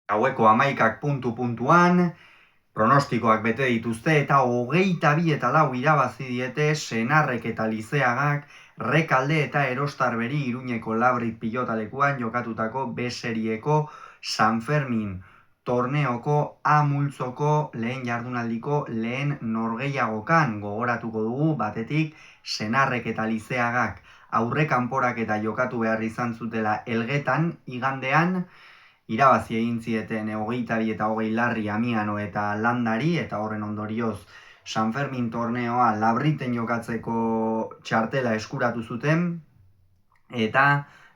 Gaueko 11 puntuan, pronostikoak bete dituzte eta 22-4 irabazi diete Senarrek eta Lizeagak Rekalde eta Erostarberi Iruñeko Labrit pilotalekuan jokatutako B serieko San Fermin torneoko A multzoko lehen jardunaldiko lehen norgehiagokan gogoratuko dugu batetik Senarrek eta Lizeagak aurrekanporak eta jokatu behar izan zutela Elgetan igandean, irabazi egin zieten 22 eta 20 Larri, Amiano eta Landari, eta horren ondorioz San Fermin torneoa Labriten jokatzeko txartela eskuratu zuten, eta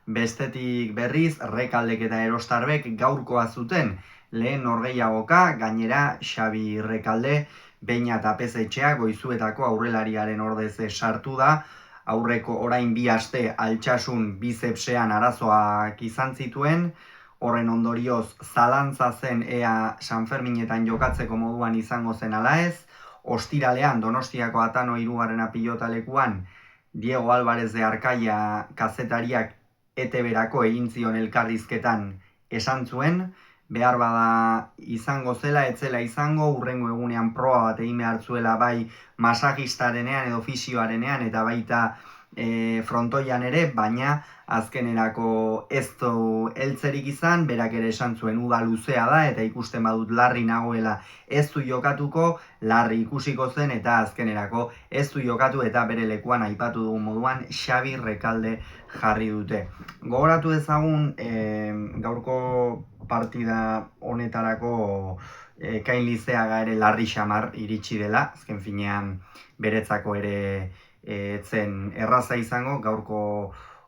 bestetik berriz Rekaldek eta Erostarbek gaurkoa zuten lehen norgehiagoka, gainera Xabi Rekalde Beña eta Pezetxea Goizuetako aurrelariaren ordez sartu da. Aurreko orain 2 aste altsasun bizepsean arazoak izan zituen. Horren ondorioz zalantza zen ea San Ferminetan jokatzeko moduan izango zen ala ez. Ostiralean Donostiako Atano 3. pilotalekuan Diego Álvarez de Arkaia kazetariak ETB-rako egin zion elkarrizketan esan zuen, behar bada izango zela, etzela izango, hurrengo egunean proba bat egin behar zuela bai masajistarenean edo fisioarenean eta baita frontoian ere, baina azkenerako ez du heltzerik izan, berak ere esan zuen uda luzea da eta ikusten badut Larri nagoela ez du jokatuko, Larri ikusiko zen eta azkenerako ez du jokatu eta bere lekuan aipatu dugun moduan Xabi Rekalde jarri dute. Gogoratu ezagun gaurko partida honetarako Kain Lizeaga ere Larri xamar iritsi dela, azken finean beretzako ere zen erraza izango gaurko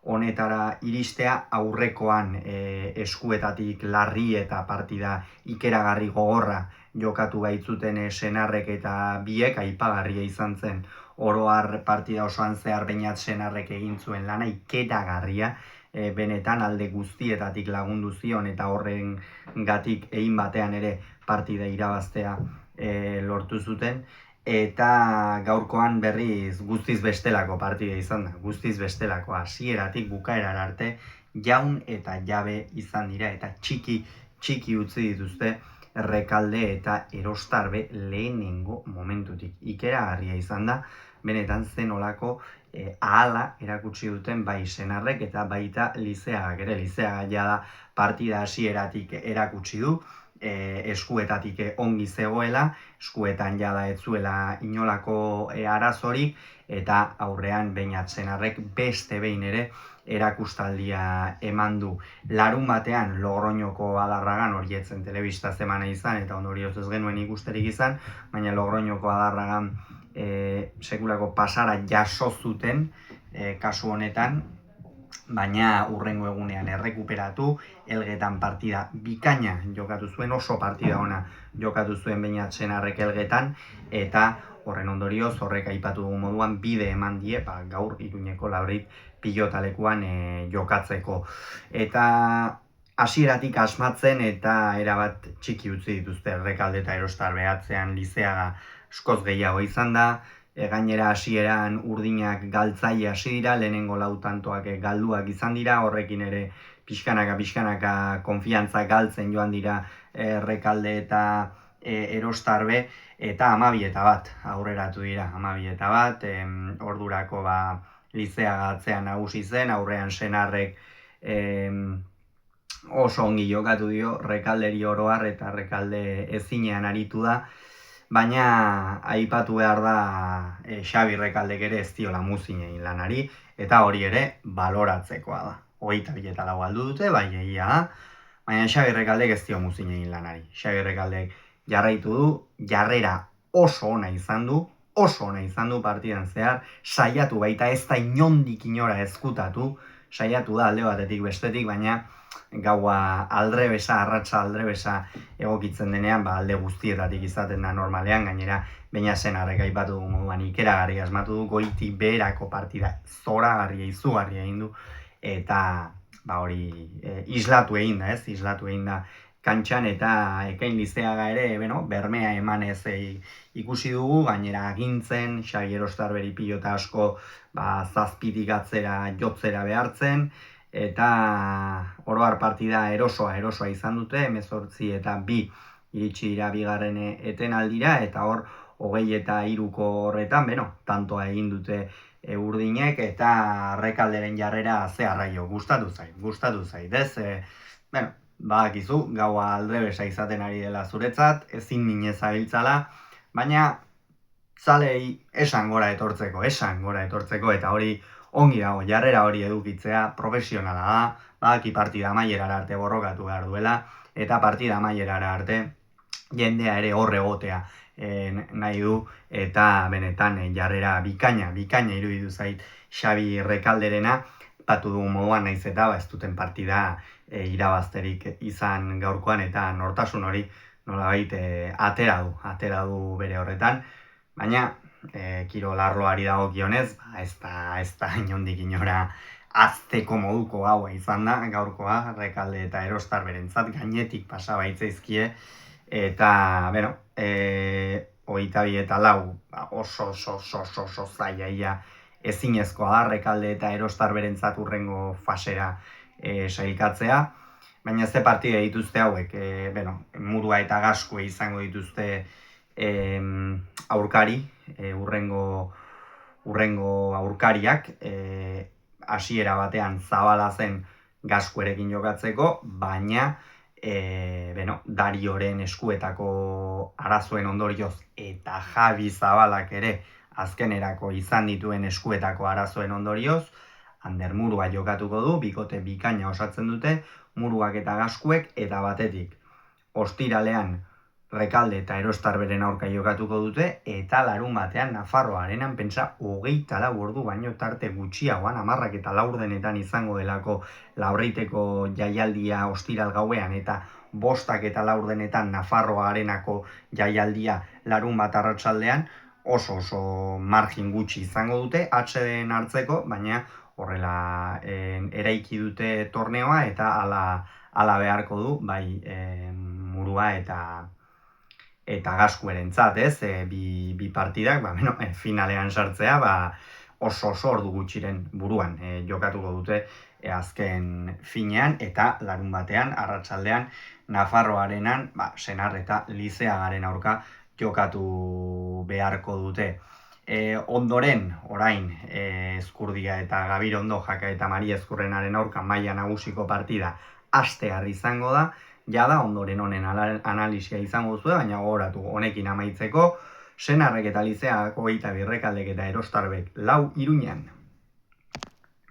honetara iristea, aurrekoan eskuetatik Larri eta partida ikeragarri gogorra jokatu baitzuten Senarrek eta biek, aipagarria izan zen oroar partida osoan zehar Beñat Senarrek egin zuen lana ikeragarria, benetan alde guztietatik lagundu zion eta horren gatik egin batean ere partida irabaztea lortu zuten. Eta gaurkoan berriz guztiz bestelako partida izan da, guztiz bestelako hasieratik bukaerara arte jaun eta jabe izan dira eta txiki utzi dituzte Rekalde eta Erostarbe lehenengo momentutik. Ikeragarria izan da, benetan zen olako ahala erakutsi duten bai Senarrek eta baita Lizeagak ere. Lizeaga jada partida hasieratik erakutsi du, eskuetatik ongi zegoela, eskuetan jada ez zuela inolako arazorik, eta aurrean Beñat Senarrek beste behin ere erakustaldia eman du. Larun batean Logroñoko Adarragan, hori etzen telebista zemana izan eta ondorioz ez genuen ikusterik izan, baina Logroñoko Adarragan sekulako pasara jaso zuten kasu honetan, baina hurrengo egunean errekuperatu, Elgetan partida bikaina jokatu zuen, oso partida ona jokatu zuen Beñat Senarrek Elgetan, eta horren ondorioz horrek aipatu dugun moduan bide eman die gaur Iruñeko Labrit pilotalekuan jokatzeko. Eta hasieratik asmatzen eta erabat txiki utzi dituzte Rekalde eta Erostarbe, atzean Lizeaga askoz gehiago izan da, gainera hasieran urdinak galtzaile hasi dira, lehenengo 4 tantoak galduak izan dira, horrekin ere pixkanaka konfiantza galtzen joan dira Rekalde eta Erostarbe, eta 12-1 aurreratu dira, 12-1, ordurako Lizeaga atzean nagusi zen, aurrean Senarrek oso ongi jokatu dio Rekalderi oroar eta Rekalde ezinean aritu da, baina aipatu behar da Xabi Rekaldek ere ez diola muzin egin lanari, eta hori ere baloratzekoa da. 22-4 aldu dute, bai egia da, baina Xabi Rekaldek ez dio muzin egin lanari. Xabi Rekaldek jarraitu du, jarrera oso ona izan du partidan zehar, saiatu baita ez da inondik inora ezkutatu, saiatu da alde batetik bestetik, baina gaua aldrebesa, arratsa aldrebesa egokitzen denean, alde guztietatik izaten da normalean, gainera Beñat Senarrek aipatu du moduan ikeragarri asmatu du, goitik beherako partida zoragarria, izugarria egin du, eta hori islatu egin da kantxan, eta Kain Lizeaga ere bermea emanez ikusi dugu, gainera agintzen, Xabi Erostarberi pilota asko zazpitik atzera jotzera behartzen, eta oroar partida erosoa izan dute, 18-2 iritsi dira bigarren etenaldira, eta hor 23ko horretan, tantoa egin dute urdinek, eta Rekalderen jarrera zeharraio, gustatu zait, ez? Badakizu, gaua aldrebesa izaten ari dela zuretzat, ezin minez abiltzala, baina zalei esan gora etortzeko, eta hori ongi dago, jarrera hori edukitzea profesionala da, badaki partida amaierara arte borrokatu behar duela, eta partida amaierara arte jendea ere hor egotea nahi du, eta benetan jarrera bikaina iruditu zait Xabi Rekalderena, batu dugu moduan naiz eta ez duten partida irabazterik izan gaurkoan, eta nortasun hori nolabait atera du bere horretan, baina kirol arloari dagokionez, ez da inondik inora azteko moduko gaua izan da gaurkoa, Rekalde eta Erostar berentzat gainetik pasa baitzaizkie, eta, 22-4 oso zaila ezinezkoa da Rekalde eta Erostar berentzat urrengo fasera sailkatzea, baina ze partida dituzte hauek, Murua eta Gaskue izango dituzte aurkari, urrengo aurkariak, hasiera batean Zabala zen Gaskuerekin jokatzeko, baina Darioren eskuetako arazoen ondorioz eta Javi Zabalak ere azkenerako izan dituen eskuetako arazoen ondorioz, Ander Murua jokatuko du, bikote bikaina osatzen dute, Muruak eta Gaskuek, eta batetik ostiralean Rekalde eta Erostar beren aurka jokatuko dute, eta larun batean Nafarroa Arenan pentsa 24 ordu baino tarte gutxiagoan, 10:04 izango delako Laurreiteko jaialdia ostiral gauean, eta 5:04 Nafarroa Arenako jaialdia larun bat arratsaldean, oso margin gutxi izango dute, atsedeen hartzeko, baina horrela eraiki dute torneoa, eta ala beharko du, bai Murua eta Gaskuerentzat, ez? Bi partidak, finalean sartzea, oso ordu gutxiren buruan jokatuko dute azken finean, eta larun batean, arratsaldean, Nafarroa Arenan, Senar eta Lizeagaren aurka jokatu beharko dute. Ondoren, orain, Ezkurdia eta Gabirondo Jaka eta Maria Ezkurrenaren aurka maila nagusiko partida hastear izango da, jada ondoren honen analisia izango duzu, baina gogoratu honekin amaitzeko, Senarrek eta Lizeak 22, Rekaldek eta Erostarbek 4 Iruñan.